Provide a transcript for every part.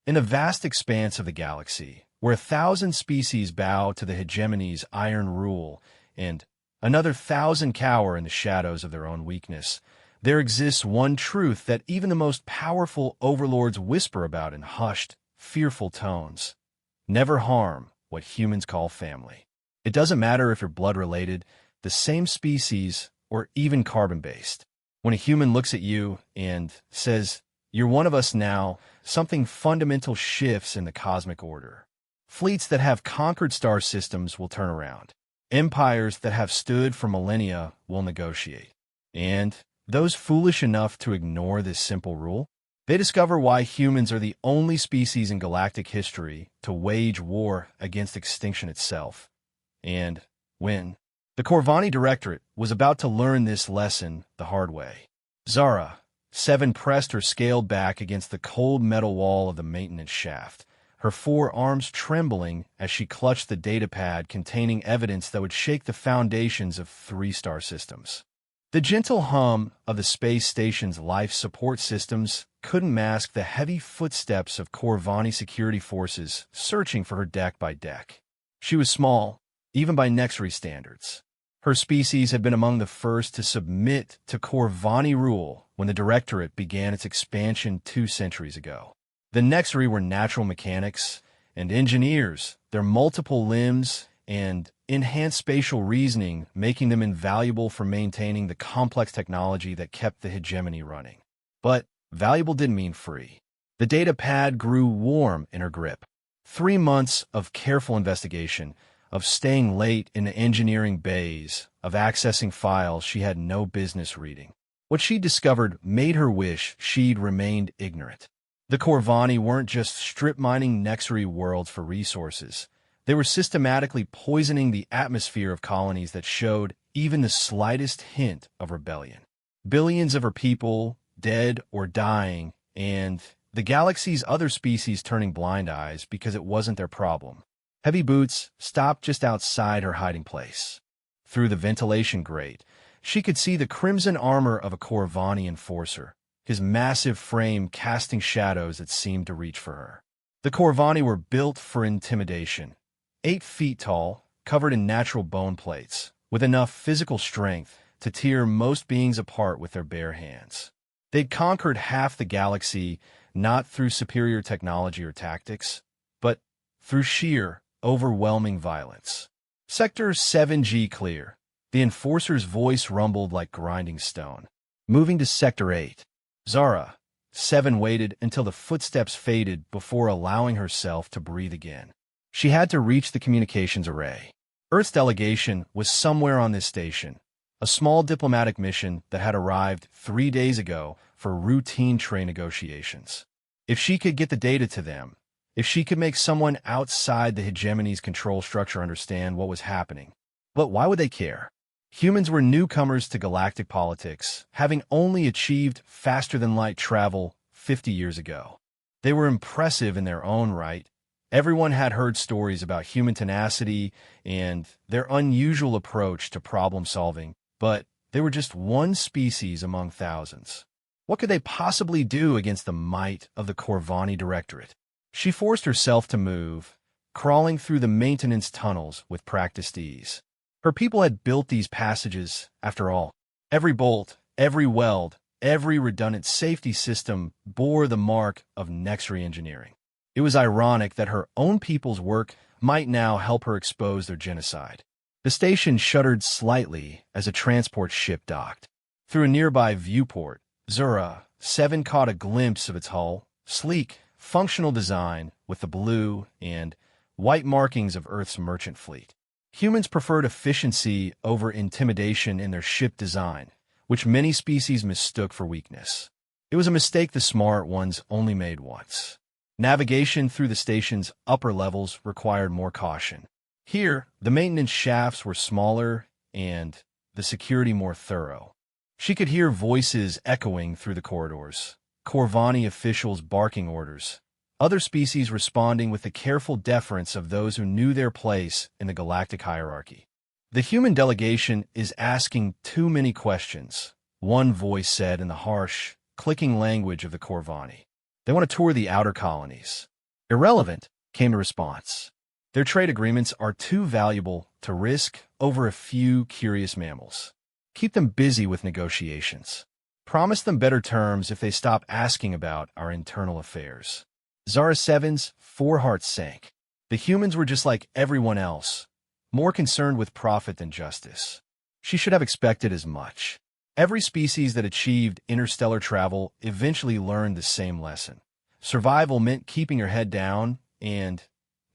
In the vast expanse of the galaxy, where 1,000 species bow to the hegemony's iron rule and another 1,000 cower in the shadows of their own weakness, there exists one truth that even the most powerful overlords whisper about in hushed, fearful tones. Never harm what humans call family. It doesn't matter if you're blood-related, the same species, or even carbon-based. When a human looks at you and says, "You're one of us now," something fundamental shifts in the cosmic order. Fleets that have conquered star systems will turn around. Empires that have stood for millennia will negotiate. And those foolish enough to ignore this simple rule, they discover why humans are the only species in galactic history to wage war against extinction itself. And when the Corvani Directorate was about to learn this lesson the hard way, Zara, 7 pressed her scaled back against the cold metal wall of the maintenance shaft, her 4 arms trembling as she clutched the datapad containing evidence that would shake the foundations of 3 star systems. The gentle hum of the space station's life support systems couldn't mask the heavy footsteps of Corvani security forces searching for her deck by deck. She was small, even by Nexri standards. Her species had been among the first to submit to Corvani rule when the Directorate began its expansion 2 centuries ago. The Nexri were natural mechanics and engineers, their multiple limbs and enhanced spatial reasoning making them invaluable for maintaining the complex technology that kept the hegemony running. But valuable didn't mean free. The data pad grew warm in her grip. 3 months of careful investigation, of staying late in the engineering bays, of accessing files she had no business reading. What she discovered made her wish she'd remained ignorant. The Corvani weren't just strip-mining Nexri worlds for resources. They were systematically poisoning the atmosphere of colonies that showed even the slightest hint of rebellion. Billions of her people, dead or dying, and the galaxy's other species turning blind eyes because it wasn't their problem. Heavy Boots stopped just outside her hiding place. Through the ventilation grate, she could see the crimson armor of a Corvani enforcer, his massive frame casting shadows that seemed to reach for her. The Corvani were built for intimidation. 8 feet tall, covered in natural bone plates, with enough physical strength to tear most beings apart with their bare hands. They'd conquered half the galaxy not through superior technology or tactics, but through sheer, overwhelming violence. Sector 7G clear. The enforcer's voice rumbled like grinding stone. Moving to Sector 8. Zara, 7 waited until the footsteps faded before allowing herself to breathe again. She had to reach the communications array. Earth's delegation was somewhere on this station, a small diplomatic mission that had arrived 3 days ago for routine trade negotiations. If she could get the data to them, if she could make someone outside the hegemony's control structure understand what was happening. But why would they care? Humans were newcomers to galactic politics, having only achieved faster-than-light travel 50 years ago. They were impressive in their own right. Everyone had heard stories about human tenacity and their unusual approach to problem-solving, but they were just one species among thousands. What could they possibly do against the might of the Corvani Directorate? She forced herself to move, crawling through the maintenance tunnels with practiced ease. Her people had built these passages, after all. Every bolt, every weld, every redundant safety system bore the mark of Nexri engineering. It was ironic that her own people's work might now help her expose their genocide. The station shuddered slightly as a transport ship docked. Through a nearby viewport, Zura 7 caught a glimpse of its hull, sleek, functional design with the blue and white markings of Earth's merchant fleet. Humans preferred efficiency over intimidation in their ship design, which many species mistook for weakness. It was a mistake the smart ones only made once. Navigation through the station's upper levels required more caution. Here, the maintenance shafts were smaller and the security more thorough. She could hear voices echoing through the corridors, Corvani officials barking orders, other species responding with the careful deference of those who knew their place in the galactic hierarchy. The human delegation is asking too many questions, one voice said in the harsh, clicking language of the Corvani. They want to tour the outer colonies. Irrelevant, came the response. Their trade agreements are too valuable to risk over a few curious mammals. Keep them busy with negotiations. Promise them better terms if they stop asking about our internal affairs. Zara 7's 4 hearts sank. The humans were just like everyone else, more concerned with profit than justice. She should have expected as much. Every species that achieved interstellar travel eventually learned the same lesson. Survival meant keeping her head down and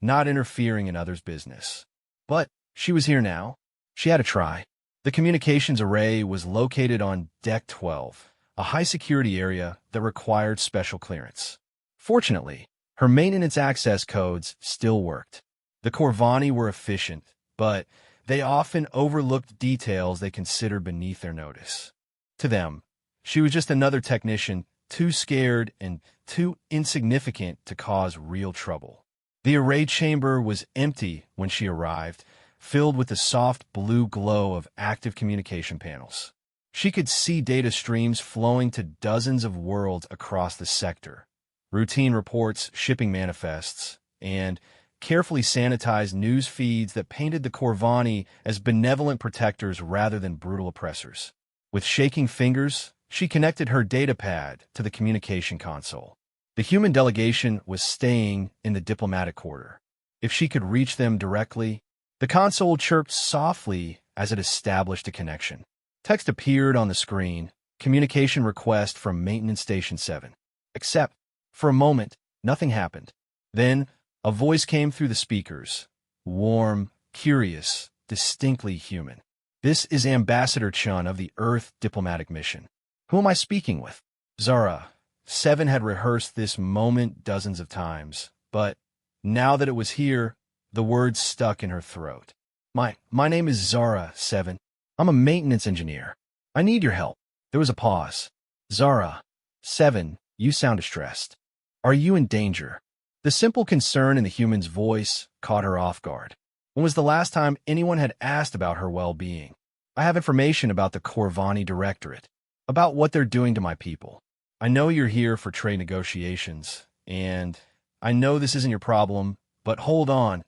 not interfering in others' business. But she was here now. She had to try. The communications array was located on Deck 12, a high-security area that required special clearance. Fortunately, her maintenance access codes still worked. The Corvani were efficient, but they often overlooked details they considered beneath their notice. To them, she was just another technician, too scared and too insignificant to cause real trouble. The array chamber was empty when she arrived, filled with the soft blue glow of active communication panels. She could see data streams flowing to dozens of worlds across the sector, routine reports, shipping manifests, and carefully sanitized news feeds that painted the Corvani as benevolent protectors rather than brutal oppressors. With shaking fingers, she connected her datapad to the communication console. The human delegation was staying in the diplomatic quarter. If she could reach them directly, the console chirped softly as it established a connection. Text appeared on the screen, communication request from Maintenance Station 7. Except, for a moment, nothing happened. Then, a voice came through the speakers. Warm, curious, distinctly human. This is Ambassador Chun of the Earth Diplomatic Mission. Who am I speaking with? Zara 7 had rehearsed this moment dozens of times, but now that it was here, the words stuck in her throat. My name is Zara 7. I'm a maintenance engineer. I need your help. There was a pause. Zara 7, you sound distressed. Are you in danger? The simple concern in the human's voice caught her off guard. When was the last time anyone had asked about her well-being? I have information about the Corvani Directorate, about what they're doing to my people. I know you're here for trade negotiations, and I know this isn't your problem, but hold on,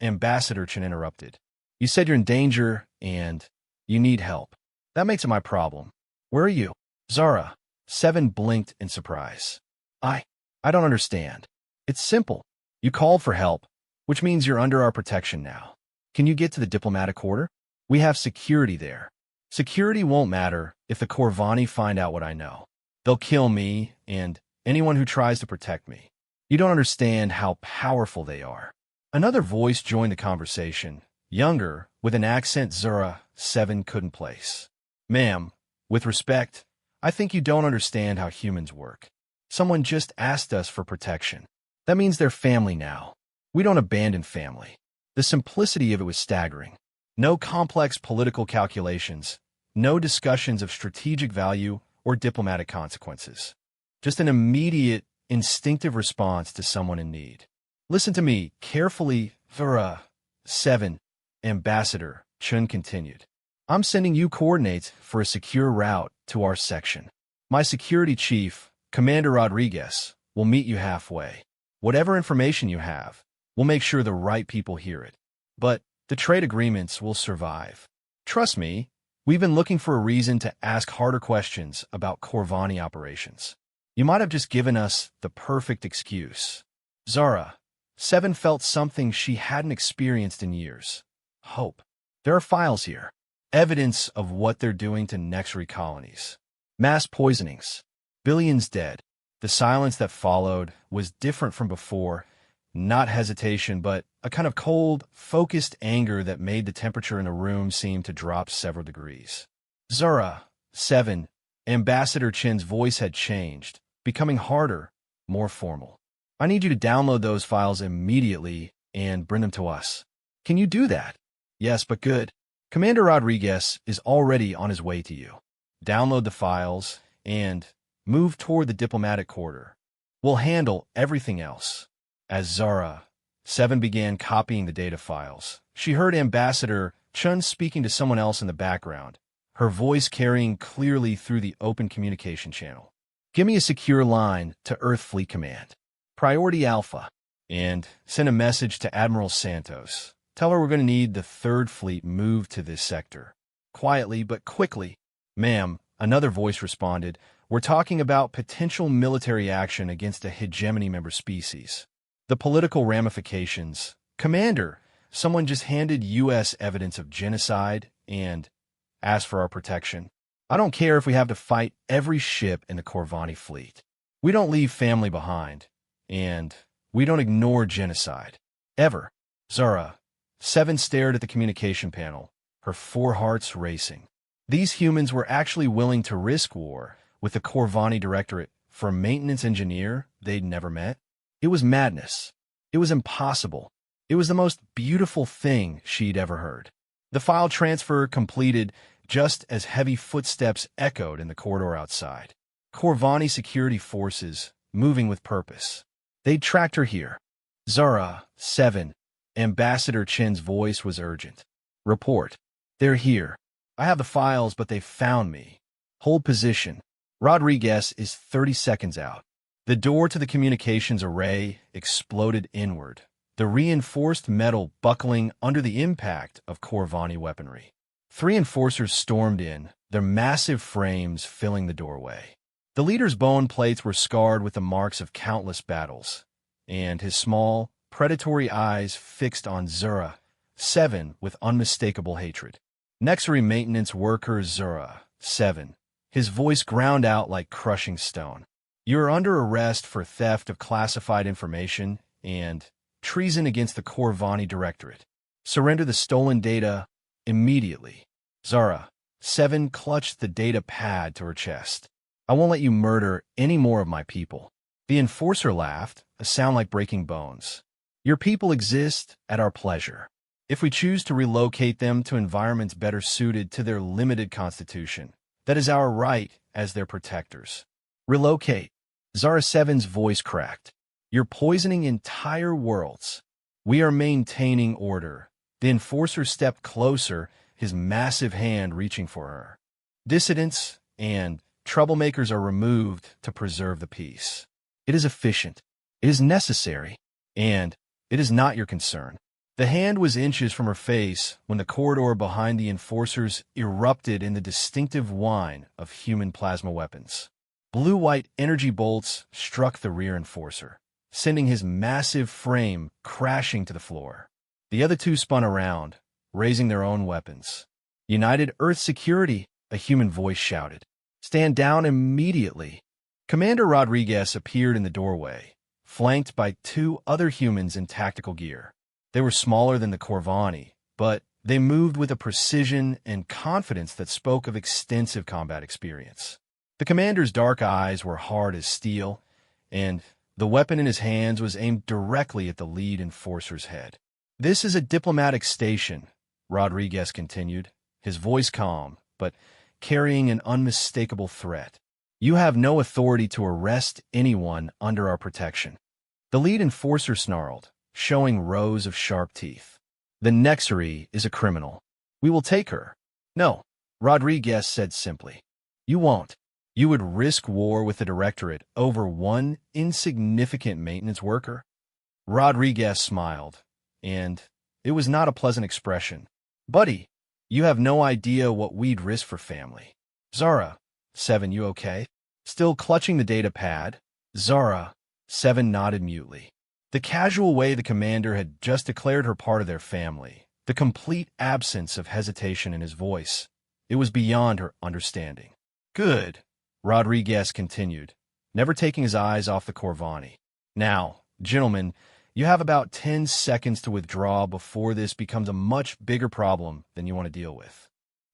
Ambassador Chen interrupted. You said you're in danger, and you need help. That makes it my problem. Where are you? Zara 7 blinked in surprise. I don't understand. It's simple. You called for help, which means you're under our protection now. Can you get to the diplomatic quarter? We have security there. Security won't matter if the Corvani find out what I know. They'll kill me and anyone who tries to protect me. You don't understand how powerful they are. Another voice joined the conversation, younger, with an accent Zara 7 couldn't place. Ma'am, with respect, I think you don't understand how humans work. Someone just asked us for protection. That means they're family now. We don't abandon family. The simplicity of it was staggering. No complex political calculations, no discussions of strategic value or diplomatic consequences. Just an immediate, instinctive response to someone in need. Listen to me carefully, Zara 7, Ambassador Chun continued. I'm sending you coordinates for a secure route to our section. My security chief, Commander Rodriguez, will meet you halfway. Whatever information you have, we'll make sure the right people hear it. But the trade agreements will survive. Trust me, we've been looking for a reason to ask harder questions about Corvani operations. You might have just given us the perfect excuse. Zara 7 felt something she hadn't experienced in years. Hope. There are files here. Evidence of what they're doing to Nexury colonies. Mass poisonings. Billions dead. The silence that followed was different from before. Not hesitation, but a kind of cold, focused anger that made the temperature in the room seem to drop several degrees. Zara 7, Ambassador Chen's voice had changed, becoming harder, more formal. I need you to download those files immediately and bring them to us. Can you do that? Yes, but good. Commander Rodriguez is already on his way to you. Download the files and move toward the diplomatic quarter. We'll handle everything else. As Zara 7 began copying the data files, she heard Ambassador Chun speaking to someone else in the background, her voice carrying clearly through the open communication channel. Give me a secure line to Earth Fleet Command. Priority Alpha. and send a message to Admiral Santos. Tell her we're going to need the Third Fleet moved to this sector. Quietly but quickly. Ma'am, another voice responded, we're talking about potential military action against a hegemony member species. The political ramifications. Commander, someone just handed U.S. evidence of genocide and asked for our protection. I don't care if we have to fight every ship in the Corvani fleet. We don't leave family behind, and we don't ignore genocide. Ever. Zara. 7 stared at the communication panel, her 4 hearts racing. These humans were actually willing to risk war with the Corvani Directorate for a maintenance engineer they'd never met. It was madness. It was impossible. It was the most beautiful thing she'd ever heard. The file transfer completed just as heavy footsteps echoed in the corridor outside. Corvani security forces, moving with purpose. They'd tracked her here. Zara, 7. Ambassador Chen's voice was urgent. Report. They're here. I have the files, but they found me. Hold position. Rodriguez is 30 seconds out. The door to the communications array exploded inward, the reinforced metal buckling under the impact of Corvani weaponry. 3 enforcers stormed in, their massive frames filling the doorway. The leader's bone plates were scarred with the marks of countless battles, and his small, predatory eyes fixed on Zura, 7, with unmistakable hatred. Nexary maintenance worker Zura, 7. His voice ground out like crushing stone. You are under arrest for theft of classified information and treason against the Corvani Directorate. Surrender the stolen data immediately. Zara, 7, clutched the data pad to her chest. I won't let you murder any more of my people. The enforcer laughed, a sound like breaking bones. Your people exist at our pleasure. If we choose to relocate them to environments better suited to their limited constitution, that is our right as their protectors. Relocate. Zara 7's voice cracked. You're poisoning entire worlds. We are maintaining order. The enforcer stepped closer, his massive hand reaching for her. Dissidents and troublemakers are removed to preserve the peace. It is efficient. It is necessary. And it is not your concern. The hand was inches from her face when the corridor behind the enforcers erupted in the distinctive whine of human plasma weapons. Blue-white energy bolts struck the rear enforcer, sending his massive frame crashing to the floor. The other 2 spun around, raising their own weapons. United Earth Security, a human voice shouted. Stand down immediately. Commander Rodriguez appeared in the doorway, flanked by 2 other humans in tactical gear. They were smaller than the Corvani, but they moved with a precision and confidence that spoke of extensive combat experience. The commander's dark eyes were hard as steel, and the weapon in his hands was aimed directly at the lead enforcer's head. This is a diplomatic station, Rodriguez continued, his voice calm, but carrying an unmistakable threat. You have no authority to arrest anyone under our protection. The lead enforcer snarled, showing rows of sharp teeth. The Nexary is a criminal. We will take her. No, Rodriguez said simply. You won't. You would risk war with the Directorate over one insignificant maintenance worker? Rodriguez smiled, and it was not a pleasant expression. Buddy, you have no idea what we'd risk for family. Zara, 7, you okay? Still clutching the data pad, Zara, 7 nodded mutely. The casual way the commander had just declared her part of their family, the complete absence of hesitation in his voice, it was beyond her understanding. Good, Rodriguez continued, never taking his eyes off the Corvani. Now, gentlemen, you have about 10 seconds to withdraw before this becomes a much bigger problem than you want to deal with.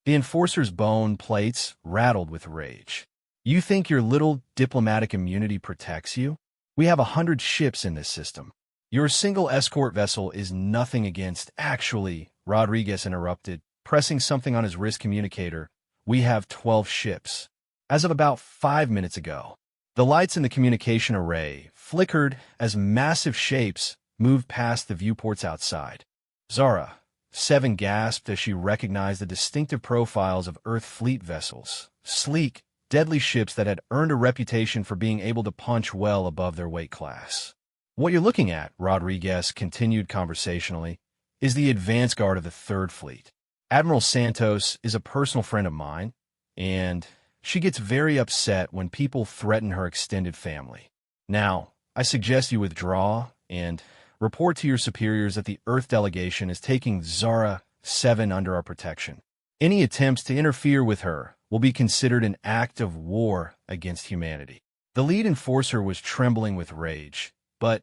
The enforcer's bone plates rattled with rage. You think your little diplomatic immunity protects you? We have 100 ships in this system. Your single escort vessel is nothing against— Actually, Rodriguez interrupted, pressing something on his wrist communicator. We have 12 ships. As of about 5 minutes ago, the lights in the communication array flickered as massive shapes moved past the viewports outside. Zara, 7 gasped as she recognized the distinctive profiles of Earth fleet vessels, sleek, deadly ships that had earned a reputation for being able to punch well above their weight class. What you're looking at, Rodriguez continued conversationally, is the advance guard of the Third Fleet. Admiral Santos is a personal friend of mine, and she gets very upset when people threaten her extended family. Now, I suggest you withdraw and report to your superiors that the Earth delegation is taking Zara 7 under our protection. Any attempts to interfere with her will be considered an act of war against humanity. The lead enforcer was trembling with rage, but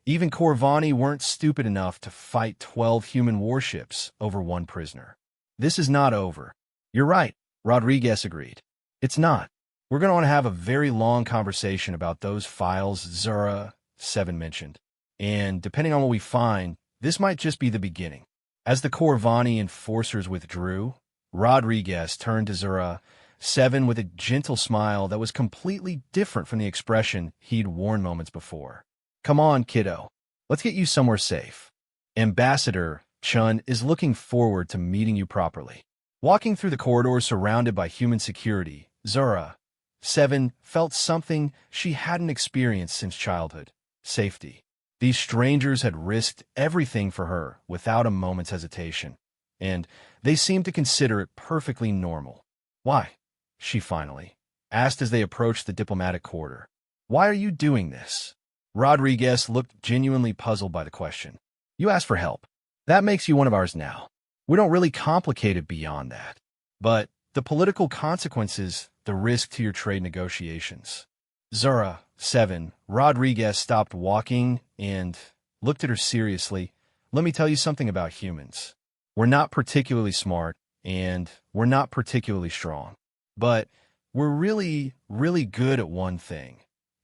even Corvani weren't stupid enough to fight 12 human warships over one prisoner. This is not over. You're right, Rodriguez agreed. It's not. We're going to want to have a very long conversation about those files Zara 7 mentioned. And depending on what we find, this might just be the beginning. As the Corvani enforcers withdrew, Rodriguez turned to Zara 7 with a gentle smile that was completely different from the expression he'd worn moments before. Come on, kiddo. Let's get you somewhere safe. Ambassador Chun is looking forward to meeting you properly. Walking through the corridor surrounded by human security, Zara 7 felt something she hadn't experienced since childhood: safety. These strangers had risked everything for her without a moment's hesitation, and they seemed to consider it perfectly normal. Why? She finally asked as they approached the diplomatic quarter. Why are you doing this? Rodriguez looked genuinely puzzled by the question. You asked for help. That makes you one of ours now. We don't really complicate it beyond that. But the political consequences, the risk to your trade negotiations. Zara 7, Rodriguez stopped walking and looked at her seriously. Let me tell you something about humans. We're not particularly smart, and we're not particularly strong. But we're really, really good at one thing: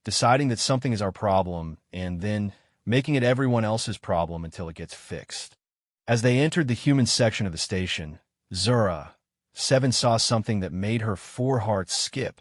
deciding that something is our problem and then making it everyone else's problem until it gets fixed. As they entered the human section of the station, Zara 7 saw something that made her 4 hearts skip.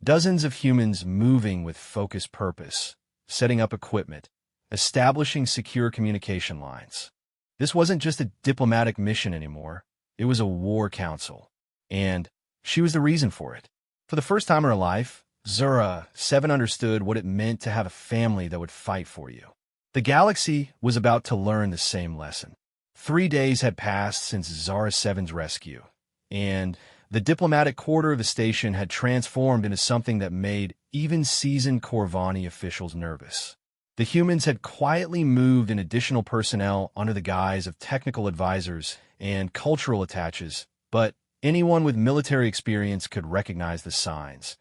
Dozens of humans moving with focused purpose, setting up equipment, establishing secure communication lines. This wasn't just a diplomatic mission anymore. It was a war council. And she was the reason for it. For the first time in her life, Zara 7 understood what it meant to have a family that would fight for you. The galaxy was about to learn the same lesson. 3 days had passed since Zara 7's rescue, and the diplomatic quarter of the station had transformed into something that made even seasoned Corvani officials nervous. The humans had quietly moved in additional personnel under the guise of technical advisors and cultural attaches, but anyone with military experience could recognize the signs.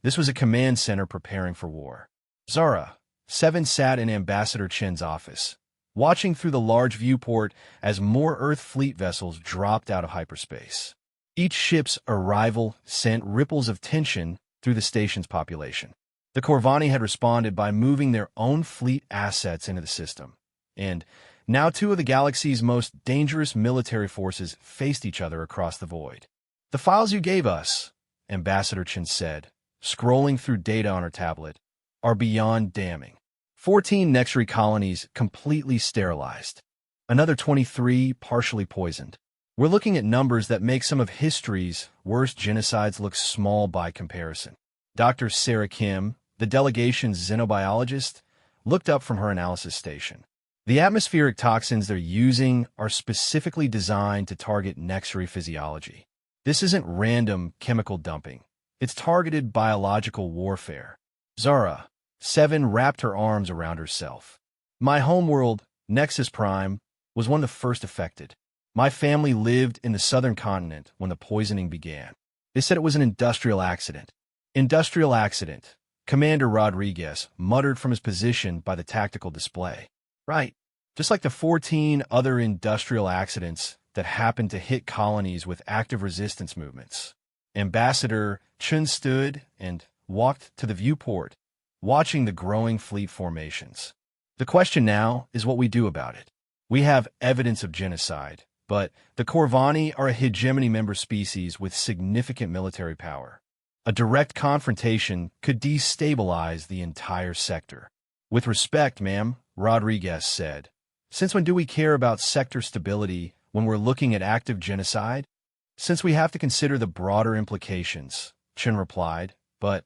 This was a command center preparing for war. Zara 7 sat in Ambassador Chen's office, watching through the large viewport as more Earth fleet vessels dropped out of hyperspace. Each ship's arrival sent ripples of tension through the station's population. The Corvani had responded by moving their own fleet assets into the system, and now 2 of the galaxy's most dangerous military forces faced each other across the void. The files you gave us, Ambassador Chen said, scrolling through data on her tablet, are beyond damning. 14 Nextry colonies completely sterilized. Another 23 partially poisoned. We're looking at numbers that make some of history's worst genocides look small by comparison. Dr. Sarah Kim, the delegation's xenobiologist, looked up from her analysis station. The atmospheric toxins they're using are specifically designed to target Nextry physiology. This isn't random chemical dumping. It's targeted biological warfare. Zara 7 wrapped her arms around herself. My homeworld, Nexus Prime, was one of the first affected. My family lived in the southern continent when the poisoning began. They said it was an industrial accident. Industrial accident, Commander Rodriguez muttered from his position by the tactical display. Right, just like the 14 other industrial accidents that happened to hit colonies with active resistance movements. Ambassador Chun stood and walked to the viewport, watching the growing fleet formations. The question now is what we do about it. We have evidence of genocide, but the Corvani are a hegemony member species with significant military power. A direct confrontation could destabilize the entire sector. With respect, ma'am, Rodriguez said. Since when do we care about sector stability when we're looking at active genocide? Since we have to consider the broader implications, Chen replied, but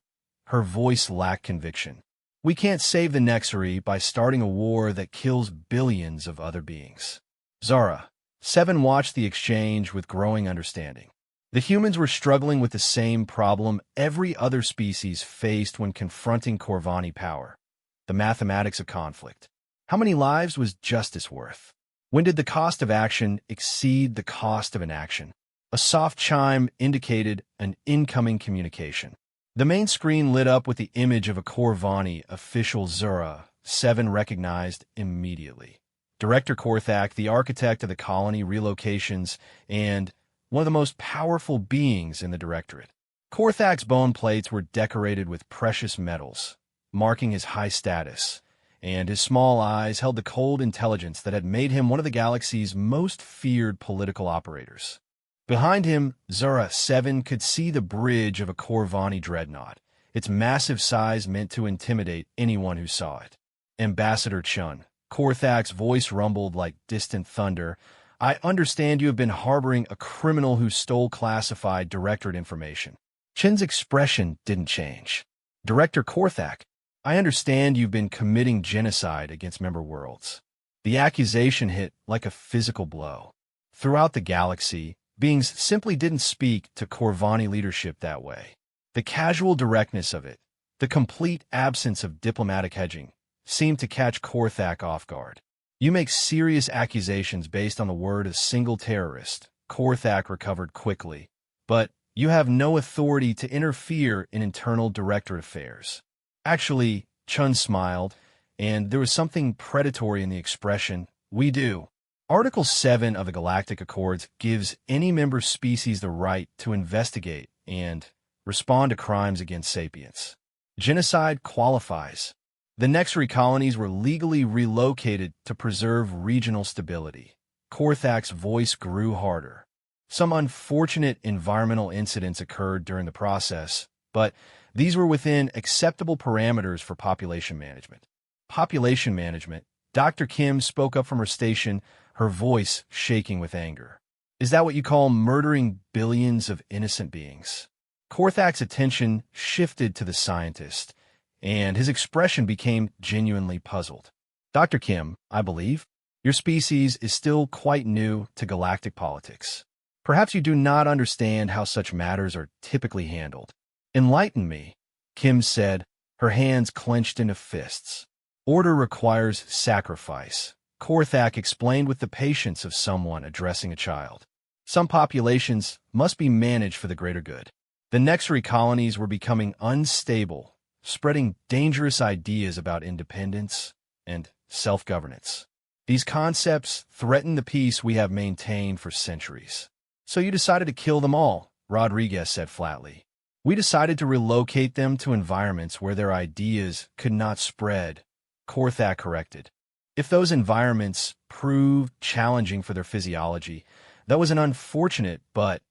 her voice lacked conviction. We can't save the Nexari by starting a war that kills billions of other beings. Zara. 7 watched the exchange with growing understanding. The humans were struggling with the same problem every other species faced when confronting Corvani power: the mathematics of conflict. How many lives was justice worth? When did the cost of action exceed the cost of inaction? A soft chime indicated an incoming communication. The main screen lit up with the image of a Corvani official. Zura 7 recognized immediately. Director Korthak, the architect of the colony relocations, and one of the most powerful beings in the Directorate. Korthak's bone plates were decorated with precious metals, marking his high status, and his small eyes held the cold intelligence that had made him one of the galaxy's most feared political operators. Behind him, Zura 7 could see the bridge of a Corvani dreadnought, its massive size meant to intimidate anyone who saw it. Ambassador Chun. Korthak's voice rumbled like distant thunder. I understand you have been harboring a criminal who stole classified Directorate information. Chin's expression didn't change. Director Korthak, I understand you've been committing genocide against member worlds. The accusation hit like a physical blow. Throughout the galaxy, beings simply didn't speak to Corvani leadership that way. The casual directness of it, the complete absence of diplomatic hedging, seemed to catch Korthak off guard. You make serious accusations based on the word of a single terrorist. Korthak recovered quickly. But you have no authority to interfere in internal Directorate affairs. Actually, Chun smiled, and there was something predatory in the expression. We do. Article 7 of the Galactic Accords gives any member species the right to investigate and respond to crimes against sapients. Genocide qualifies. The Nexari colonies were legally relocated to preserve regional stability. Korthak's voice grew harder. Some unfortunate environmental incidents occurred during the process, but these were within acceptable parameters for population management. Population management? Dr. Kim spoke up from her station, her voice shaking with anger. Is that what you call murdering billions of innocent beings? Korthak's attention shifted to the scientist, and his expression became genuinely puzzled. Dr. Kim, I believe, your species is still quite new to galactic politics. Perhaps you do not understand how such matters are typically handled. Enlighten me, Kim said, her hands clenched into fists. Order requires sacrifice, Korthak explained with the patience of someone addressing a child. Some populations must be managed for the greater good. The Nexari colonies were becoming unstable, spreading dangerous ideas about independence and self-governance. These concepts threaten the peace we have maintained for centuries. So you decided to kill them all, Rodriguez said flatly. We decided to relocate them to environments where their ideas could not spread, Korthak corrected. If those environments proved challenging for their physiology, that was an unfortunate but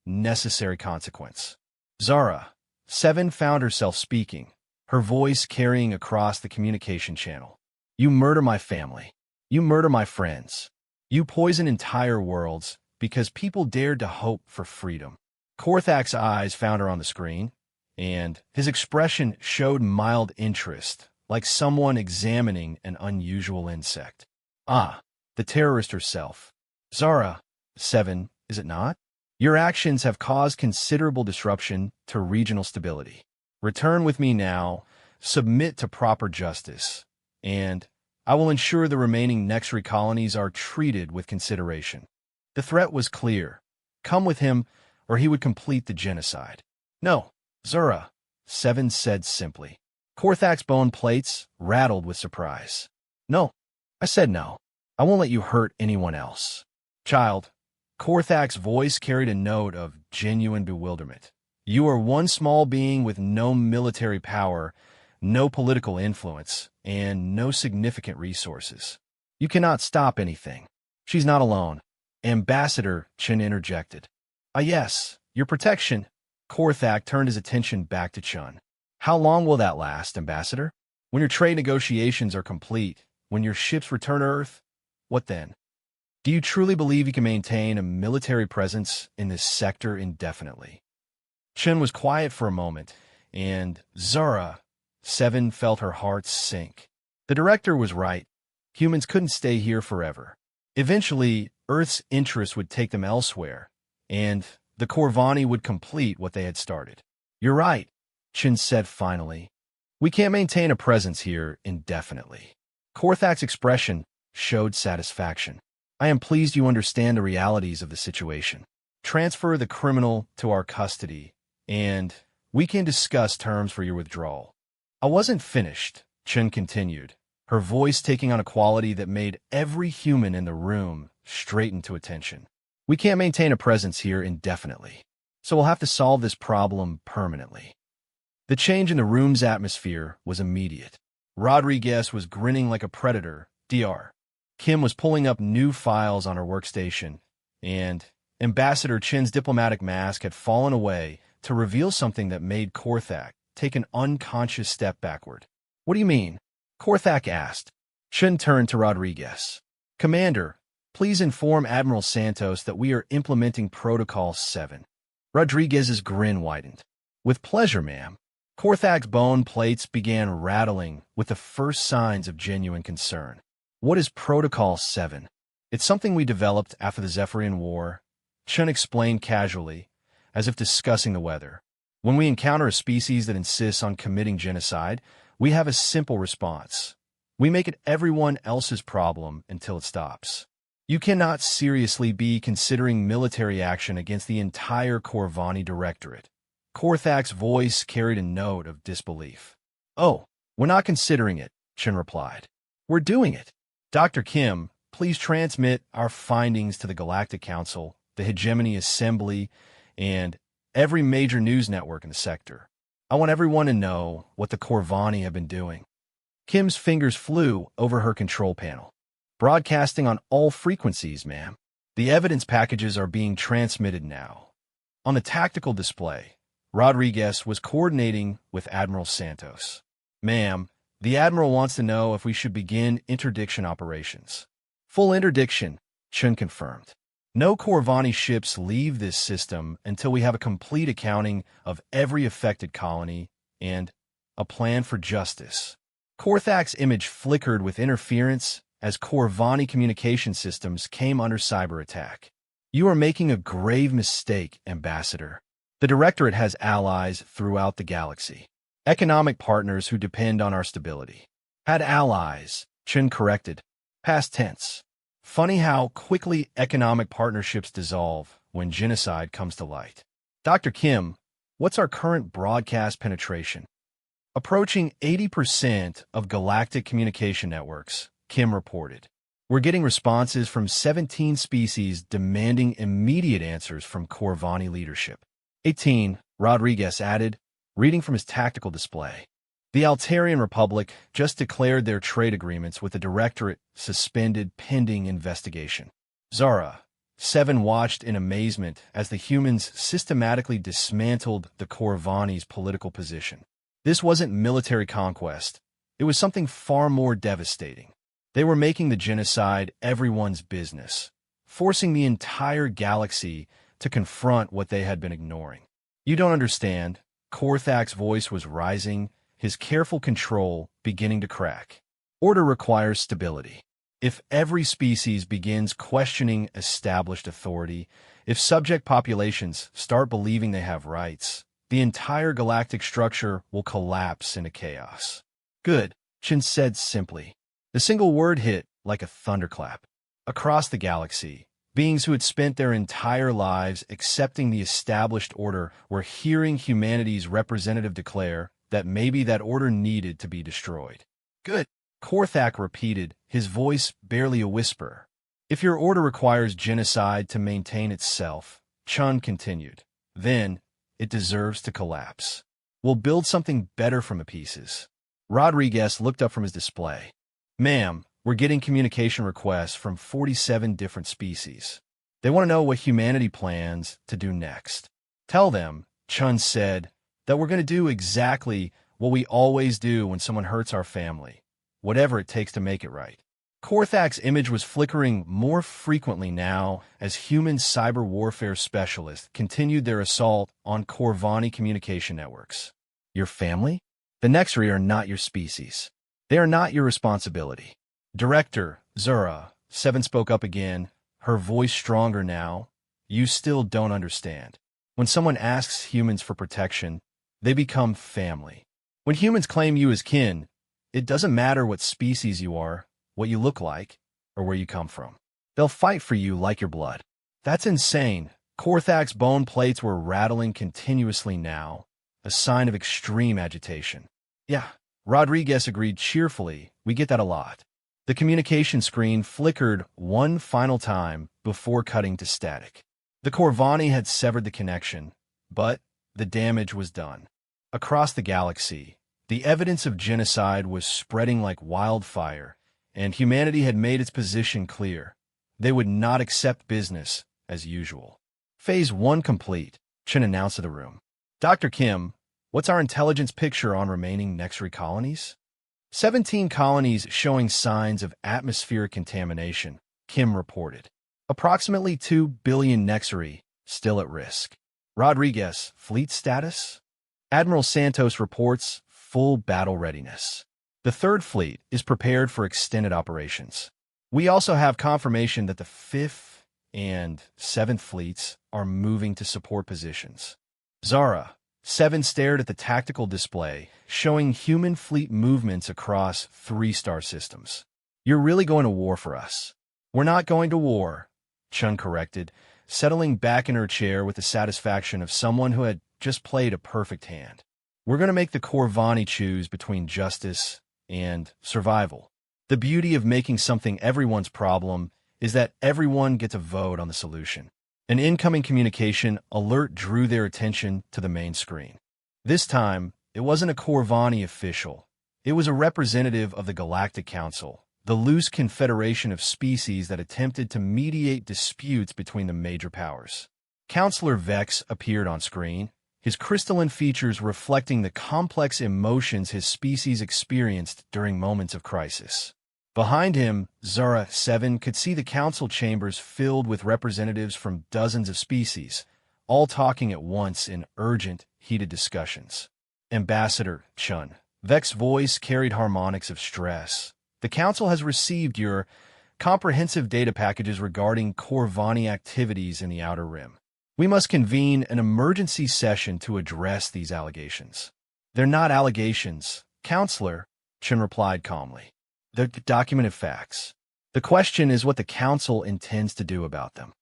necessary consequence. Zara 7 found herself speaking, her voice carrying across the communication channel. You murder my family. You murder my friends. You poison entire worlds because people dared to hope for freedom. Korthak's eyes found her on the screen, and his expression showed mild interest, like someone examining an unusual insect. Ah, the terrorist herself. Zara 7, is it not? Your actions have caused considerable disruption to regional stability. Return with me now, submit to proper justice, and I will ensure the remaining Nexari colonies are treated with consideration. The threat was clear. Come with him, or he would complete the genocide. No, Zura 7 said simply. Korthak's bone plates rattled with surprise. No, I said no. I won't let you hurt anyone else. Child, Korthak's voice carried a note of genuine bewilderment. You are one small being with no military power, no political influence, and no significant resources. You cannot stop anything. She's not alone. Ambassador Chen interjected. Ah yes, your protection. Korthak turned his attention back to Chun. How long will that last, Ambassador? When your trade negotiations are complete, when your ships return to Earth, what then? Do you truly believe you can maintain a military presence in this sector indefinitely? Chen was quiet for a moment, and Zara Seven felt her heart sink. The director was right. Humans couldn't stay here forever. Eventually, Earth's interest would take them elsewhere, and the Corvani would complete what they had started. You're right, Chin said finally. We can't maintain a presence here indefinitely. Korthak's expression showed satisfaction. I am pleased you understand the realities of the situation. Transfer the criminal to our custody, and we can discuss terms for your withdrawal. I wasn't finished, Chen continued, her voice taking on a quality that made every human in the room straighten to attention. We can't maintain a presence here indefinitely, so we'll have to solve this problem permanently. The change in the room's atmosphere was immediate. Rodriguez was grinning like a predator, Dr. Kim was pulling up new files on her workstation, and Ambassador Chin's diplomatic mask had fallen away to reveal something that made Korthak take an unconscious step backward. What do you mean? Korthak asked. Chin turned to Rodriguez. Commander, please inform Admiral Santos that we are implementing Protocol 7. Rodriguez's grin widened. With pleasure, ma'am. Korthak's bone plates began rattling with the first signs of genuine concern. What is Protocol 7? It's something we developed after the Zephyrian War, Chun explained casually, as if discussing the weather. When we encounter a species that insists on committing genocide, we have a simple response. We make it everyone else's problem until it stops. You cannot seriously be considering military action against the entire Corvani Directorate. Korthak's voice carried a note of disbelief. Oh, we're not considering it, Chen replied. We're doing it. Dr. Kim, please transmit our findings to the Galactic Council, the Hegemony Assembly, and every major news network in the sector. I want everyone to know what the Corvani have been doing. Kim's fingers flew over her control panel. Broadcasting on all frequencies, ma'am. The evidence packages are being transmitted now. On the tactical display, Rodriguez was coordinating with Admiral Santos. Ma'am, the Admiral wants to know if we should begin interdiction operations. Full interdiction, Chun confirmed. No Corvani ships leave this system until we have a complete accounting of every affected colony and a plan for justice. Korthak's image flickered with interference as Corvani communication systems came under cyber attack. You are making a grave mistake, Ambassador. The Directorate has allies throughout the galaxy. Economic partners who depend on our stability. Had allies, Chen corrected. Past tense. Funny how quickly economic partnerships dissolve when genocide comes to light. Dr. Kim, what's our current broadcast penetration? Approaching 80% of galactic communication networks, Kim reported. We're getting responses from 17 species demanding immediate answers from Corvani leadership. 18, Rodriguez added, reading from his tactical display. The Altarian Republic just declared their trade agreements with the Directorate suspended pending investigation. Zara, 7 watched in amazement as the humans systematically dismantled the Corvani's political position. This wasn't military conquest. It was something far more devastating. They were making the genocide everyone's business, forcing the entire galaxy to confront what they had been ignoring. You don't understand. Korthak's voice was rising, his careful control beginning to crack. Order requires stability. If every species begins questioning established authority, if subject populations start believing they have rights, the entire galactic structure will collapse into chaos. Good, Chin said simply. The single word hit like a thunderclap. Across the galaxy, beings who had spent their entire lives accepting the established order were hearing humanity's representative declare that maybe that order needed to be destroyed. Good, Korthak repeated, his voice barely a whisper. If your order requires genocide to maintain itself, Chun continued, then it deserves to collapse. We'll build something better from the pieces. Rodriguez looked up from his display. Ma'am, we're getting communication requests from 47 different species. They want to know what humanity plans to do next. Tell them, Chun said, that we're going to do exactly what we always do when someone hurts our family, whatever it takes to make it right. Korthak's image was flickering more frequently now as human cyber warfare specialists continued their assault on Corvani communication networks. Your family? The Nexri are not your species. They are not your responsibility. Director, Zura, Seven spoke up again, her voice stronger now. You still don't understand. When someone asks humans for protection, they become family. When humans claim you as kin, it doesn't matter what species you are, what you look like, or where you come from. They'll fight for you like your blood. That's insane. Korthak's bone plates were rattling continuously now, a sign of extreme agitation. Yeah, Rodriguez agreed cheerfully. We get that a lot. The communication screen flickered one final time before cutting to static. The Corvani had severed the connection, but the damage was done. Across the galaxy, the evidence of genocide was spreading like wildfire, and humanity had made its position clear. They would not accept business as usual. Phase 1 complete, Chen announced to the room. Dr. Kim, what's our intelligence picture on remaining Nexri colonies? 17 colonies showing signs of atmospheric contamination, Kim reported. Approximately 2 billion Nexri still at risk. Rodriguez, fleet status? Admiral Santos reports full battle readiness. The Third Fleet is prepared for extended operations. We also have confirmation that the 5th and 7th Fleets are moving to support positions. Zara, Seven stared at the tactical display, showing human fleet movements across 3 star systems. You're really going to war for us. We're not going to war, Chun corrected, settling back in her chair with the satisfaction of someone who had just played a perfect hand. We're going to make the Corvani choose between justice and survival. The beauty of making something everyone's problem is that everyone gets a vote on the solution. An incoming communication alert drew their attention to the main screen. This time, it wasn't a Corvani official. It was a representative of the Galactic Council, the loose confederation of species that attempted to mediate disputes between the major powers. Counselor Vex appeared on screen, his crystalline features reflecting the complex emotions his species experienced during moments of crisis. Behind him, Zara 7 could see the council chambers filled with representatives from dozens of species, all talking at once in urgent, heated discussions. Ambassador Chun. Vex's voice carried harmonics of stress. The council has received your comprehensive data packages regarding Corvani activities in the Outer Rim. We must convene an emergency session to address these allegations. They're not allegations, Counselor, Chun replied calmly. They're documented facts. The question is what the council intends to do about them.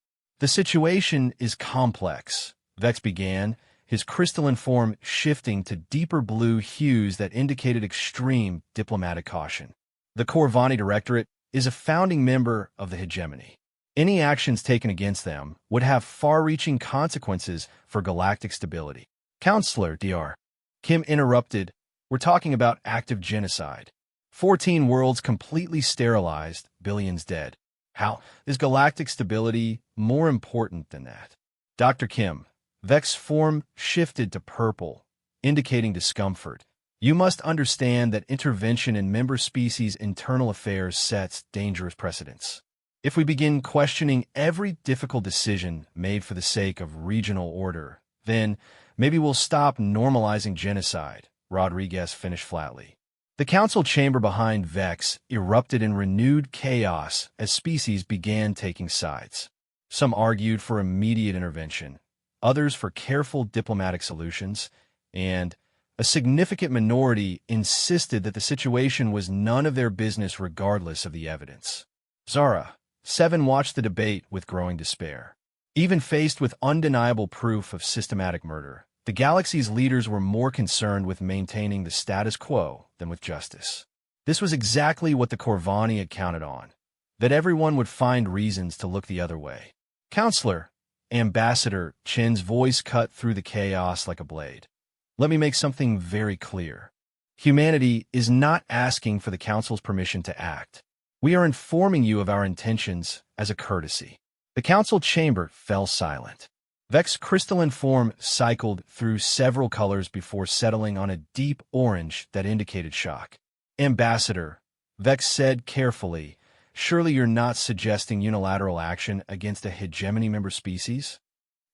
The situation is complex, Vex began, his crystalline form shifting to deeper blue hues that indicated extreme diplomatic caution. The Corvani Directorate is a founding member of the hegemony. Any actions taken against them would have far-reaching consequences for galactic stability. Counselor, Dr. Kim interrupted, we're talking about active genocide. 14 worlds completely sterilized, billions dead. How is galactic stability more important than that? Dr. Kim, Vex's form shifted to purple, indicating discomfort. You must understand that intervention in member species' internal affairs sets dangerous precedents. If we begin questioning every difficult decision made for the sake of regional order, then maybe we'll stop normalizing genocide, Rodriguez finished flatly. The council chamber behind Vex erupted in renewed chaos as species began taking sides. Some argued for immediate intervention, others for careful diplomatic solutions, and a significant minority insisted that the situation was none of their business regardless of the evidence. Zara, 7 watched the debate with growing despair. Even faced with undeniable proof of systematic murder, the galaxy's leaders were more concerned with maintaining the status quo than with justice. This was exactly what the Corvani had counted on, that everyone would find reasons to look the other way. Counselor, Ambassador Chen's voice cut through the chaos like a blade. Let me make something very clear. Humanity is not asking for the Council's permission to act. We are informing you of our intentions as a courtesy. The Council chamber fell silent. Vex's crystalline form cycled through several colors before settling on a deep orange that indicated shock. Ambassador, Vex said carefully, surely you're not suggesting unilateral action against a hegemony member species?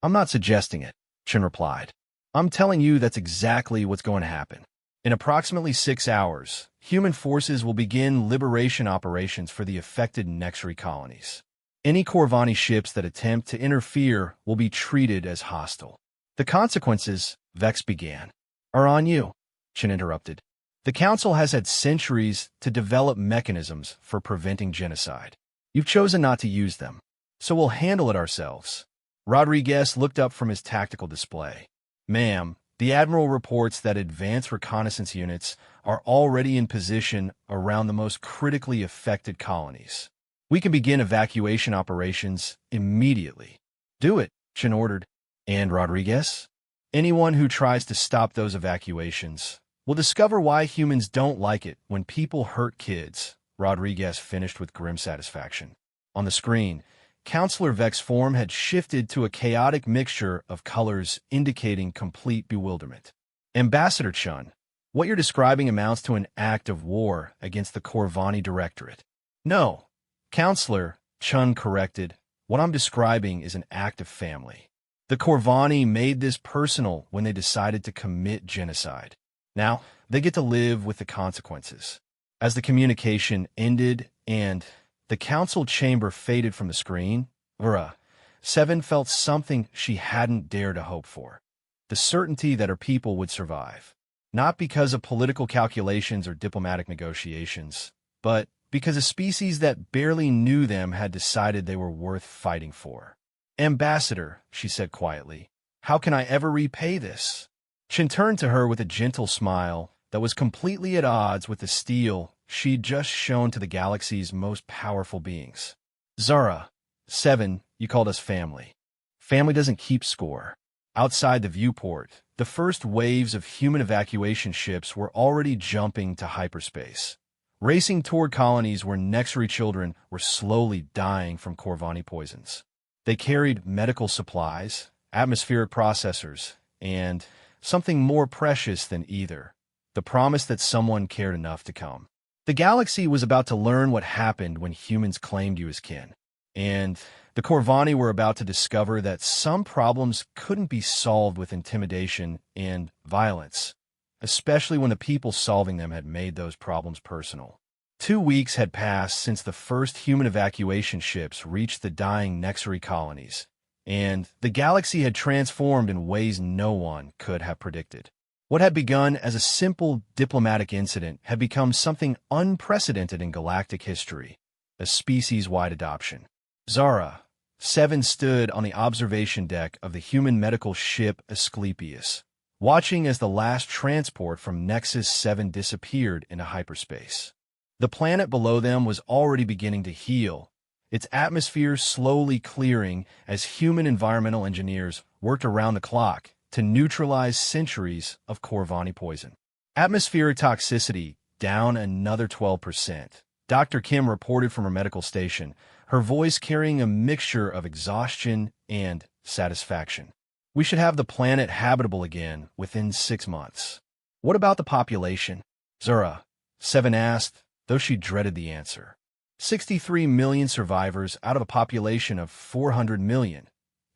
I'm not suggesting it, Chen replied. I'm telling you that's exactly what's going to happen. In approximately 6 hours, human forces will begin liberation operations for the affected Nexri colonies. Any Corvani ships that attempt to interfere will be treated as hostile. The consequences, Vex began, are on you, Chen interrupted. The Council has had centuries to develop mechanisms for preventing genocide. You've chosen not to use them, so we'll handle it ourselves. Rodriguez looked up from his tactical display. Ma'am, the Admiral reports that advanced reconnaissance units are already in position around the most critically affected colonies. We can begin evacuation operations immediately. Do it, Chen ordered. And Rodriguez? Anyone who tries to stop those evacuations will discover why humans don't like it when people hurt kids, Rodriguez finished with grim satisfaction. On the screen, Counselor Vex's form had shifted to a chaotic mixture of colors indicating complete bewilderment. Ambassador Chun, what you're describing amounts to an act of war against the Corvani Directorate. No, Counselor, Chun corrected, what I'm describing is an act of family. The Corvani made this personal when they decided to commit genocide. Now, they get to live with the consequences. As the communication ended and the council chamber faded from the screen, Vera, Seven felt something she hadn't dared to hope for. The certainty that her people would survive. Not because of political calculations or diplomatic negotiations, but because a species that barely knew them had decided they were worth fighting for. Ambassador, she said quietly, how can I ever repay this? Chen turned to her with a gentle smile that was completely at odds with the steel she'd just shown to the galaxy's most powerful beings. Zara, Seven, you called us family. Family doesn't keep score. Outside the viewport, the first waves of human evacuation ships were already jumping to hyperspace, racing toward colonies where Nexri children were slowly dying from Corvani poisons. They carried medical supplies, atmospheric processors, and something more precious than either, the promise that someone cared enough to come. The galaxy was about to learn what happened when humans claimed you as kin, and the Corvani were about to discover that some problems couldn't be solved with intimidation and violence, especially when the people solving them had made those problems personal. 2 weeks had passed since the first human evacuation ships reached the dying Nexri colonies, and the galaxy had transformed in ways no one could have predicted. What had begun as a simple diplomatic incident had become something unprecedented in galactic history, a species-wide adoption. Zara, Seven stood on the observation deck of the human medical ship Asclepius, watching as the last transport from Nexus 7 disappeared into hyperspace. The planet below them was already beginning to heal, its atmosphere slowly clearing as human environmental engineers worked around the clock to neutralize centuries of Corvani poison. Atmospheric toxicity down another 12%. Dr. Kim reported from her medical station, her voice carrying a mixture of exhaustion and satisfaction. We should have the planet habitable again within 6 months. What about the population? Zura, Seven asked, though she dreaded the answer. 63 million survivors out of a population of 400 million.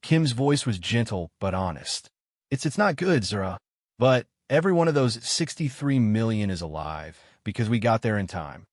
Kim's voice was gentle but honest. It's not good, Zura, but every one of those 63 million is alive because we got there in time.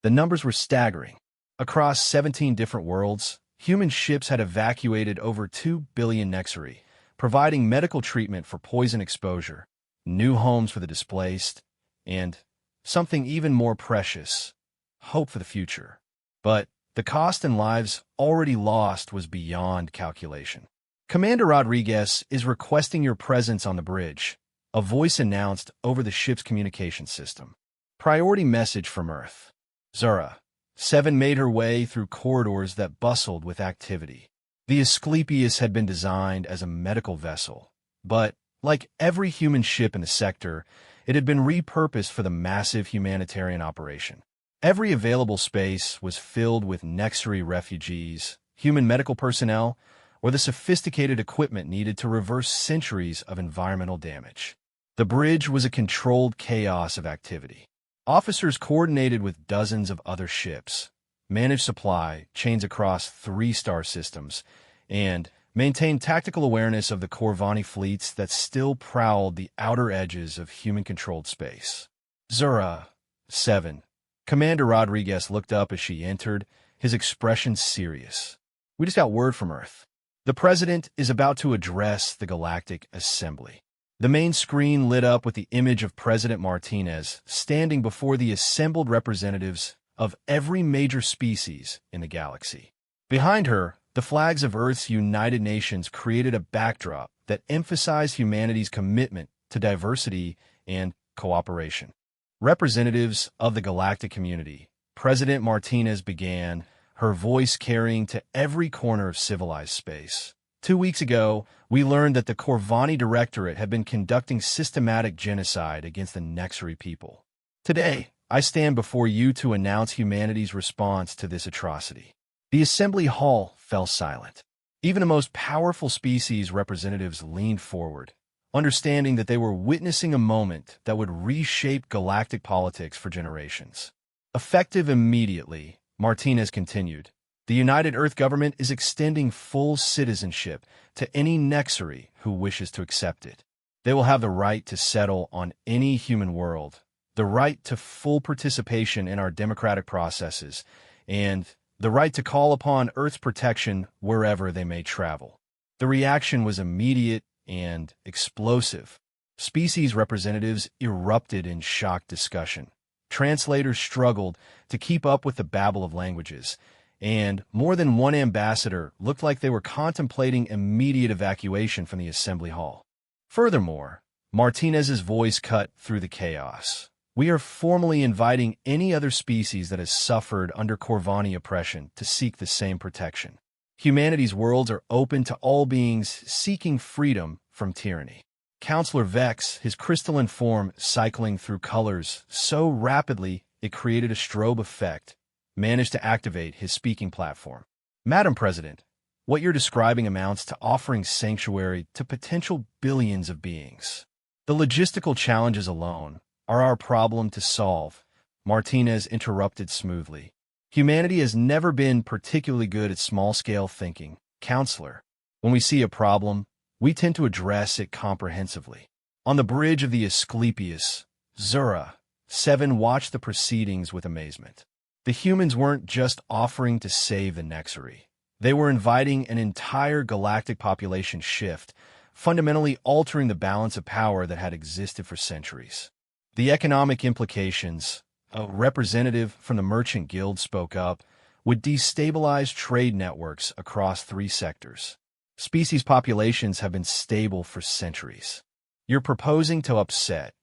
The numbers were staggering. Across 17 different worlds, human ships had evacuated over 2 billion Nexri, providing medical treatment for poison exposure, new homes for the displaced, and something even more precious, hope for the future. But the cost in lives already lost was beyond calculation. Commander Rodriguez is requesting your presence on the bridge, a voice announced over the ship's communication system. Priority message from Earth. Zura, Seven made her way through corridors that bustled with activity. The Asclepius had been designed as a medical vessel, but, like every human ship in the sector, it had been repurposed for the massive humanitarian operation. Every available space was filled with Nexri refugees, human medical personnel, or the sophisticated equipment needed to reverse centuries of environmental damage. The bridge was a controlled chaos of activity. Officers coordinated with dozens of other ships, managed supply chains across 3 star systems, and maintained tactical awareness of the Corvani fleets that still prowled the outer edges of human-controlled space. Zura, 7. Commander Rodriguez looked up as she entered, his expression serious. We just got word from Earth. The President is about to address the Galactic Assembly. The main screen lit up with the image of President Martinez standing before the assembled representatives of every major species in the galaxy. Behind her, the flags of Earth's United Nations created a backdrop that emphasized humanity's commitment to diversity and cooperation. Representatives of the galactic community, President Martinez began, her voice carrying to every corner of civilized space. 2 weeks ago, we learned that the Corvani Directorate had been conducting systematic genocide against the Nexari people. Today, I stand before you to announce humanity's response to this atrocity. The assembly hall fell silent. Even the most powerful species representatives leaned forward, understanding that they were witnessing a moment that would reshape galactic politics for generations. Effective immediately, Martinez continued, the United Earth government is extending full citizenship to any Nexari who wishes to accept it. They will have the right to settle on any human world, the right to full participation in our democratic processes, and the right to call upon Earth's protection wherever they may travel. The reaction was immediate and explosive. Species representatives erupted in shocked discussion. Translators struggled to keep up with the babble of languages, and more than one ambassador looked like they were contemplating immediate evacuation from the assembly hall. Furthermore, Martinez's voice cut through the chaos. We are formally inviting any other species that has suffered under Corvani oppression to seek the same protection. Humanity's worlds are open to all beings seeking freedom from tyranny. Counselor Vex, his crystalline form cycling through colors so rapidly it created a strobe effect, managed to activate his speaking platform. Madam President, what you're describing amounts to offering sanctuary to potential billions of beings. The logistical challenges alone are our problem to solve, Martinez interrupted smoothly. Humanity has never been particularly good at small-scale thinking, Counselor. When we see a problem, we tend to address it comprehensively. On the bridge of the Asclepius, Zura, 7 watched the proceedings with amazement. The humans weren't just offering to save the Nexari. They were inviting an entire galactic population shift, fundamentally altering the balance of power that had existed for centuries. The economic implications, a representative from the Merchant Guild spoke up, would destabilize trade networks across 3 sectors. Species populations have been stable for centuries. You're proposing to upset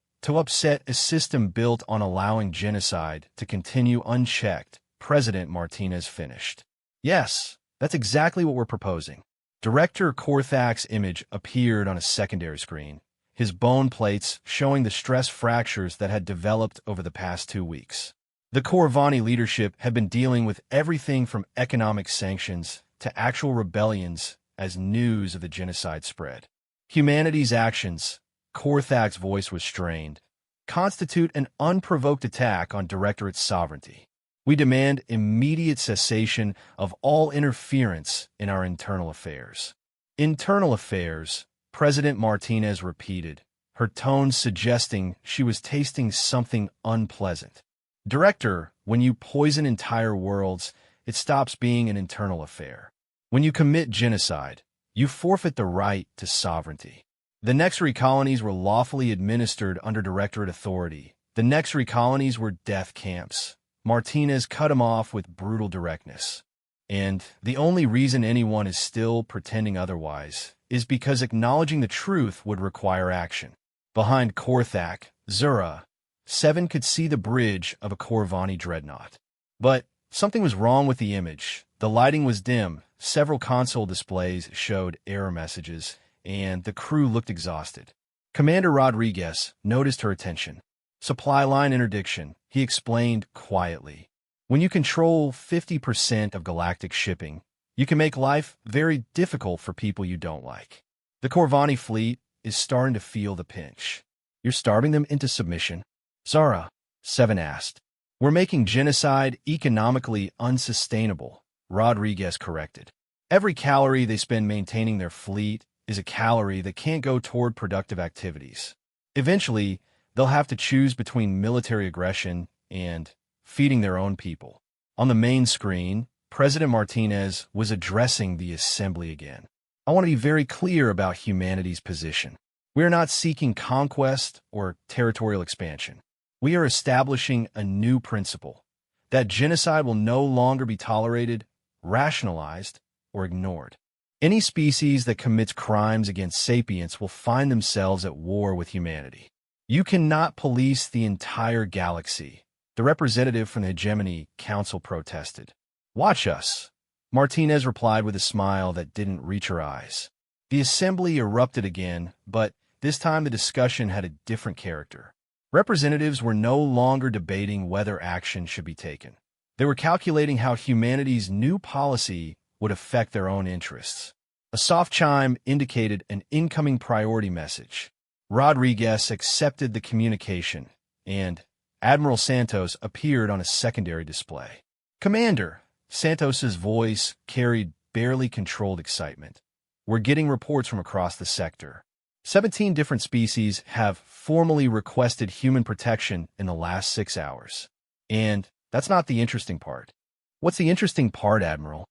a system built on allowing genocide to continue unchecked, President Martinez finished. Yes, that's exactly what we're proposing. Director Korthak's image appeared on a secondary screen, his bone plates showing the stress fractures that had developed over the past 2 weeks. The Corvani leadership had been dealing with everything from economic sanctions to actual rebellions as news of the genocide spread. Humanity's actions, Korthak's voice was strained, constitute an unprovoked attack on Directorate's sovereignty. We demand immediate cessation of all interference in our internal affairs. Internal affairs, President Martinez repeated, her tone suggesting she was tasting something unpleasant. Director, when you poison entire worlds, it stops being an internal affair. When you commit genocide, you forfeit the right to sovereignty. The Nexari colonies were lawfully administered under Directorate authority. The Nexari colonies were death camps. Martinez cut him off with brutal directness. And the only reason anyone is still pretending otherwise is because acknowledging the truth would require action. Behind Korthak, Zura, 7 could see the bridge of a Corvani dreadnought. But something was wrong with the image. The lighting was dim, several console displays showed error messages, and the crew looked exhausted. Commander Rodriguez noticed her attention. Supply line interdiction, he explained quietly. When you control 50% of galactic shipping, you can make life very difficult for people you don't like. The Corvani fleet is starting to feel the pinch. You're starving them into submission? Zara, 7 asked. We're making genocide economically unsustainable, Rodriguez corrected. Every calorie they spend maintaining their fleet is a calorie that can't go toward productive activities. Eventually, they'll have to choose between military aggression and feeding their own people. On the main screen, President Martinez was addressing the assembly again. I want to be very clear about humanity's position. We are not seeking conquest or territorial expansion. We are establishing a new principle, that genocide will no longer be tolerated, rationalized, or ignored. Any species that commits crimes against sapience will find themselves at war with humanity. You cannot police the entire galaxy, the representative from the Hegemony Council protested. Watch us, Martinez replied with a smile that didn't reach her eyes. The assembly erupted again, but this time the discussion had a different character. Representatives were no longer debating whether action should be taken. They were calculating how humanity's new policy would affect their own interests. A soft chime indicated an incoming priority message. Rodriguez accepted the communication, and Admiral Santos appeared on a secondary display. "Commander," Santos's voice carried barely controlled excitement. "We're getting reports from across the sector. 17 different species have formally requested human protection in the last 6 hours. And that's not the interesting part." "What's the interesting part, Admiral?"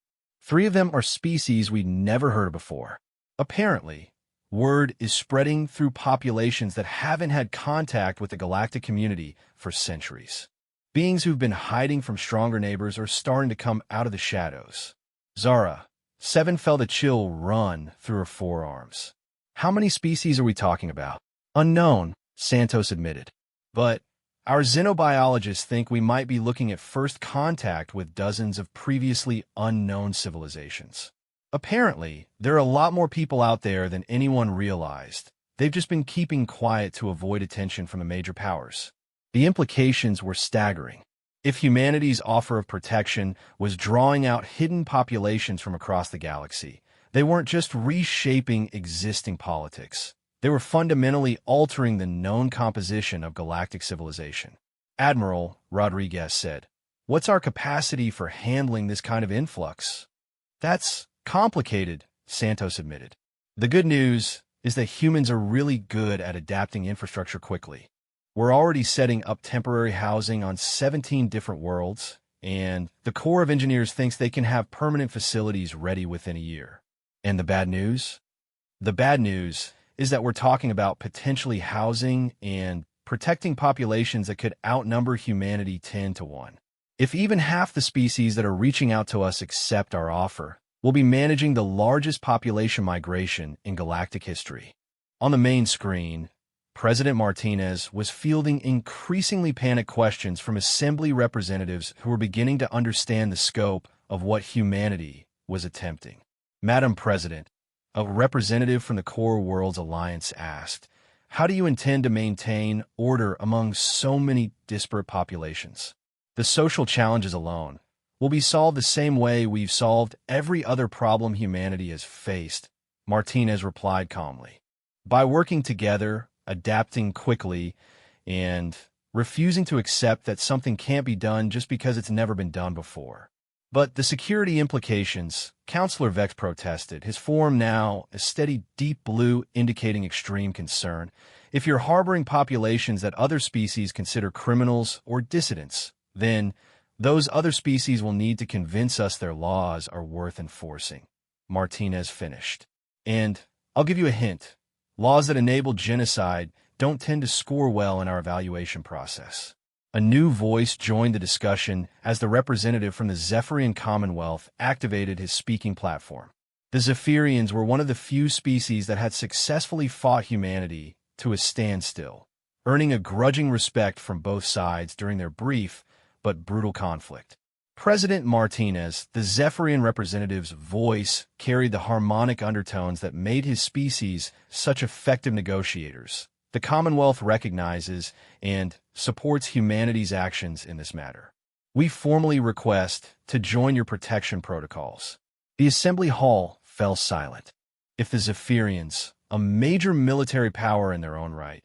3 of them are species we'd never heard of before. Apparently, word is spreading through populations that haven't had contact with the galactic community for centuries. Beings who've been hiding from stronger neighbors are starting to come out of the shadows. Zara, 7 felt a chill run through her forearms. "How many species are we talking about?" "Unknown," Santos admitted. "But our xenobiologists think we might be looking at first contact with dozens of previously unknown civilizations. Apparently, there are a lot more people out there than anyone realized. They've just been keeping quiet to avoid attention from the major powers." The implications were staggering. If humanity's offer of protection was drawing out hidden populations from across the galaxy, they weren't just reshaping existing politics. They were fundamentally altering the known composition of galactic civilization. "Admiral," Rodriguez said, "what's our capacity for handling this kind of influx?" "That's complicated," Santos admitted. "The good news is that humans are really good at adapting infrastructure quickly. We're already setting up temporary housing on 17 different worlds, and the Corps of Engineers thinks they can have permanent facilities ready within a year." "And the bad news?" "The bad news is that we're talking about potentially housing and protecting populations that could outnumber humanity 10 to 1. If even half the species that are reaching out to us accept our offer, we'll be managing the largest population migration in galactic history." On the main screen, President Martinez was fielding increasingly panicked questions from assembly representatives who were beginning to understand the scope of what humanity was attempting. "Madam President," a representative from the Core Worlds Alliance asked, "how do you intend to maintain order among so many disparate populations?" "The social challenges alone will be solved the same way we've solved every other problem humanity has faced," Martinez replied calmly. "By working together, adapting quickly, and refusing to accept that something can't be done just because it's never been done before." "But the security implications," Councillor Vex protested, his form now a steady deep blue indicating extreme concern. "If you're harboring populations that other species consider criminals or dissidents, then those other species will need to convince us their laws are worth enforcing," Martinez finished. "And I'll give you a hint. Laws that enable genocide don't tend to score well in our evaluation process." A new voice joined the discussion as the representative from the Zephyrian Commonwealth activated his speaking platform. The Zephyrians were one of the few species that had successfully fought humanity to a standstill, earning a grudging respect from both sides during their brief but brutal conflict. President Martinez, the Zephyrian representative's voice carried the harmonic undertones that made his species such effective negotiators. "The Commonwealth recognizes and supports humanity's actions in this matter. We formally request to join your protection protocols." The assembly hall fell silent. If the Zephyrians, a major military power in their own right,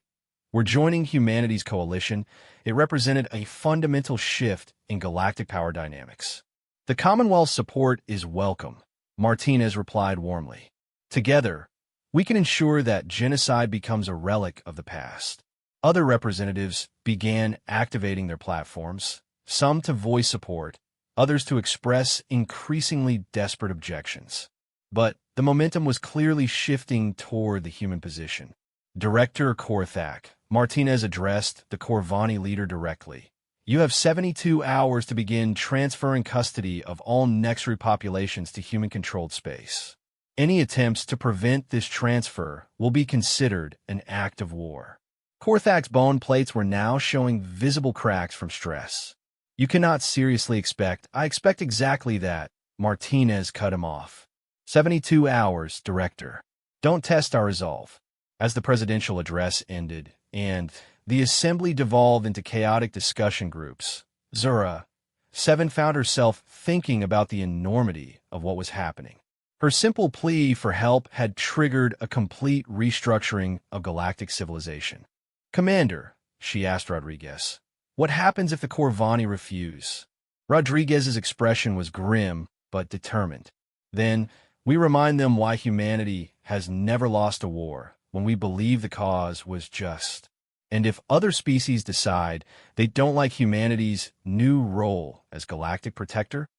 were joining humanity's coalition, it represented a fundamental shift in galactic power dynamics. "The Commonwealth's support is welcome," Martinez replied warmly. Together, we can ensure that genocide becomes a relic of the past. Other representatives began activating their platforms, some to voice support, others to express increasingly desperate objections. But the momentum was clearly shifting toward the human position. Director Korthak, Martinez addressed the Corvani leader directly. You have 72 hours to begin transferring custody of all Nexru populations to human-controlled space. Any attempts to prevent this transfer will be considered an act of war. Korthak's bone plates were now showing visible cracks from stress. You cannot seriously expect— I expect exactly that, Martinez cut him off. 72 hours, Director. Don't test our resolve. As the presidential address ended, and the assembly devolved into chaotic discussion groups, Zura, 7 found herself thinking about the enormity of what was happening. Her simple plea for help had triggered a complete restructuring of galactic civilization. Commander, she asked Rodriguez, what happens if the Corvani refuse? Rodriguez's expression was grim but determined. Then, we remind them why humanity has never lost a war when we believe the cause was just. And if other species decide they don't like humanity's new role as galactic protector,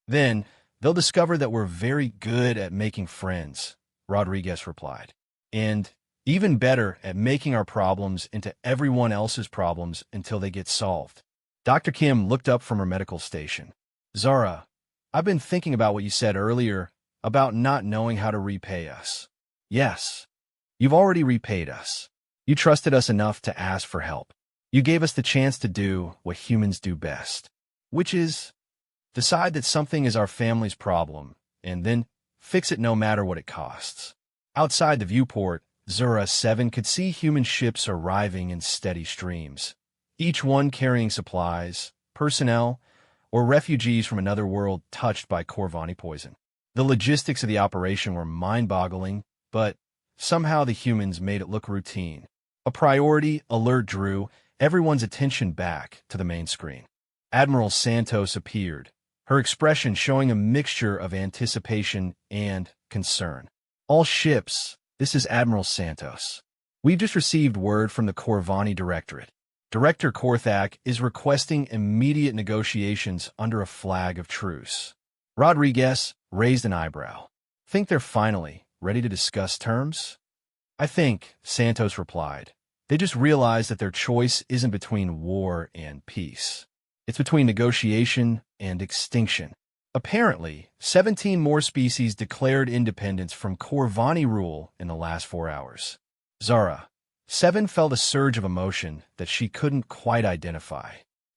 then they'll discover that we're very good at making friends, Rodriguez replied. And even better at making our problems into everyone else's problems until they get solved. Dr. Kim looked up from her medical station. Zara, I've been thinking about what you said earlier about not knowing how to repay us. Yes, you've already repaid us. You trusted us enough to ask for help. You gave us the chance to do what humans do best, which is decide that something is our family's problem and then fix it no matter what it costs. Outside the viewport, Zura 7 could see human ships arriving in steady streams, each one carrying supplies, personnel, or refugees from another world touched by Corvani poison. The logistics of the operation were mind-boggling, but somehow the humans made it look routine. A priority alert drew everyone's attention back to the main screen. Admiral Santos appeared, her expression showing a mixture of anticipation and concern. All ships, this is Admiral Santos. We've just received word from the Corvani Directorate. Director Korthak is requesting immediate negotiations under a flag of truce. Rodriguez raised an eyebrow. Think they're finally ready to discuss terms? I think, Santos replied, they just realized that their choice isn't between war and peace. It's between negotiation and extinction. Apparently, 17 more species declared independence from Corvani rule in the last 4 hours. Zara, 7 felt a surge of emotion that she couldn't quite identify.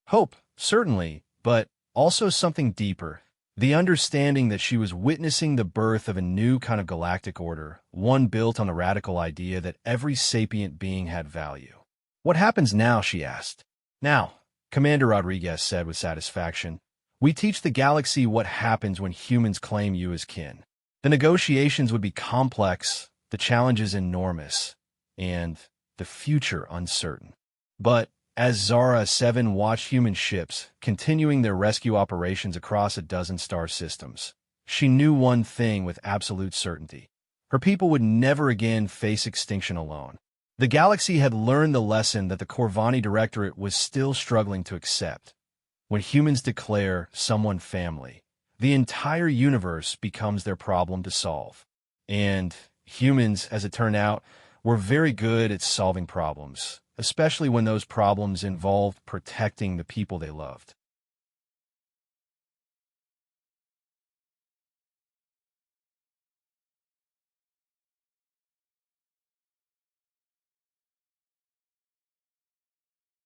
Hope, certainly, but also something deeper. The understanding that she was witnessing the birth of a new kind of galactic order, one built on the radical idea that every sapient being had value. What happens now, she asked. Now, Commander Rodriguez said with satisfaction, we teach the galaxy what happens when humans claim you as kin. The negotiations would be complex, the challenges enormous, and the future uncertain. But as Zara 7 watched human ships continuing their rescue operations across a dozen star systems, she knew one thing with absolute certainty. Her people would never again face extinction alone. The galaxy had learned the lesson that the Corvani Directorate was still struggling to accept. When humans declare someone family, the entire universe becomes their problem to solve. And humans, as it turned out, were very good at solving problems, especially when those problems involved protecting the people they loved.